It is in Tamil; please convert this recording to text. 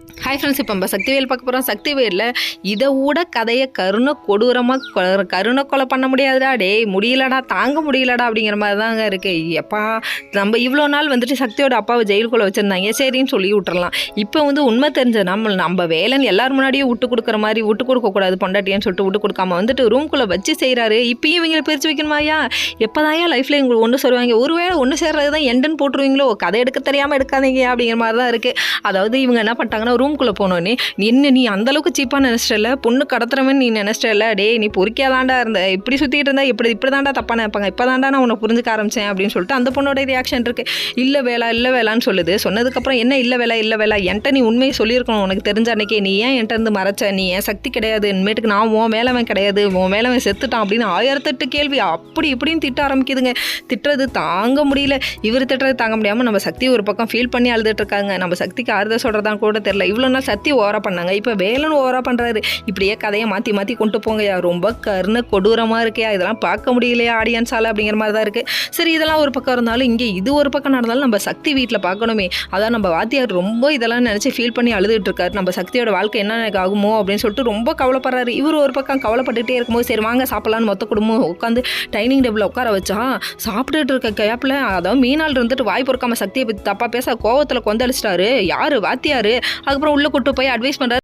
ஹாய் ஃப்ரெண்ட்ஸ், இப்போ நம்ம சக்திவேல் பார்க்க போகிறோம். சக்திவேலில் இதை விட கதையை கருணை கொலை பண்ண முடியாதுடா, முடியலடா, தாங்க முடியலடா அப்படிங்கிற மாதிரி தாங்க இருக்குது. எப்பா நம்ம இவ்வளோ நாள் வந்துட்டு சக்தியோட அப்பாவை ஜெயிலுக்குள்ளே வச்சுருந்தாங்க, சரின்னு சொல்லி விட்டுறலாம். இப்போ உண்மை தெரிஞ்ச நம்ம வேலைன்னு எல்லாரும் முன்னாடியே விட்டு கொடுக்குற மாதிரி விட்டு கொடுக்கக்கூடாது பொண்டாட்டியான்னு சொல்லிட்டு விட்டு கொடுக்காம ரூம்குள்ளே வச்சு செய்கிறாரு. இப்பயும் இவங்களை பிரித்து வைக்கணுமாயா? எப்போதான் லைஃப்பில் எங்களுக்கு ஒன்று சொல்லுவாங்க, ஒருவேளை ஒன்று சேர்றது தான் எண்டுன்னு போட்டுருவீங்களோ, கதை எடுக்க தெரியாமல் எடுக்காதீங்க அப்படிங்கிற மாதிரி தான் இருக்குது. அதாவது இவங்க என்ன பண்ணிட்டாங்கன்னா, ரூம்குள்ளே போனோன்னே நீ அந்தளவுக்கு சீப்பாக நினச்சிட்டல, பொண்ணு கடத்துறவன் நீ நினச்சிட்டல, நீ பொறுக்கியாதாண்டா இருந்த, இப்படி சுற்றிட்டு இருந்தா இப்படி தாண்டா தப்பாக நினைப்பாங்க, இப்போ தாண்டா நான் உன்னை புரிஞ்சுக்க ஆரம்பித்தேன் அப்படின்னு சொல்லிட்டு அந்த பொண்ணோட ரியாக்ஷன் இருக்குது. இல்லை வேலான்னு சொல்லுது. சொன்னதுக்கப்புறம் என்ன இல்லை வேலா என்கிட்ட நீ உண்மையை சொல்லியிருக்கணும். உனக்கு தெரிஞ்ச அன்னைக்கே நீ ஏன் என்கிட்ட இருந்து மறைச்ச, நீ ஏன் சக்தி கிடையாது, இனிமேட்டுக்கு நான் உன் மேலவன் கிடையாது, உன் மேலவன் செத்துட்டான் அப்படின்னு 1008 கேள்வி அப்படி இப்படின்னு திட்ட ஆரம்பிக்குதுங்க. திட்டுறது தாங்க முடியல. இவர் திட்டுறது தாங்க முடியாமல் நம்ம சக்தி ஒரு பக்கம் ஃபீல் பண்ணி அழுதுட்டு இருக்காங்க. நம்ம சக்திக்கு ஆறுதல் சொல்கிறதான் கூட தெரியல. இவ்வளோ நாள் சக்தி ஓவரா பண்ணாங்க, இப்போ வேலன்னு ஓவரா பண்ணுறாரு. இப்படியே கதையை மாற்றி கொண்டு போங்கயா, ரொம்ப கொடூரமாக இருக்கையா, இதெல்லாம் பார்க்க முடியலையா ஆடியன்ஸால் அப்படிங்கிற மாதிரி தான் இருக்குது. சரி, இதெல்லாம் ஒரு பக்கம் இருந்தாலும் இங்கே இது ஒரு பக்கம் நடந்தாலும் நம்ம சக்தி வீட்டில் பார்க்கணுமே. அதான் நம்ம வாத்தியார் ரொம்ப இதெல்லாம் நினச்சி ஃபீல் பண்ணி அழுதுட்டு இருக்காரு. நம்ம சக்தியோட வாழ்க்கை என்ன எனக்கு ஆகுமோ அப்படின்னு சொல்லிட்டு ரொம்ப கவலைப்படுறாரு. இவர் ஒரு பக்கம் கவலைப்பட்டுகிட்டே இருக்கும்போது சரி வாங்க சாப்பிடலான்னு மொத்த குடும்பம் உட்காந்து டைனிங் டேபிளில் உட்கார வச்சா சாப்பிட்டுட்டு இருக்க கேப்பில் அதாவது மீனால் இருந்துட்டு வாய் பொறுக்காம சக்தியை பற்றி தப்பாக பேச கோவத்தில் கொந்தளிச்சிட்டாரு. யார்? வாத்தியார். அதுக்கப்புறம் உள்ளே கூட்டு போய் அட்வைஸ் பண்ணுறாரு.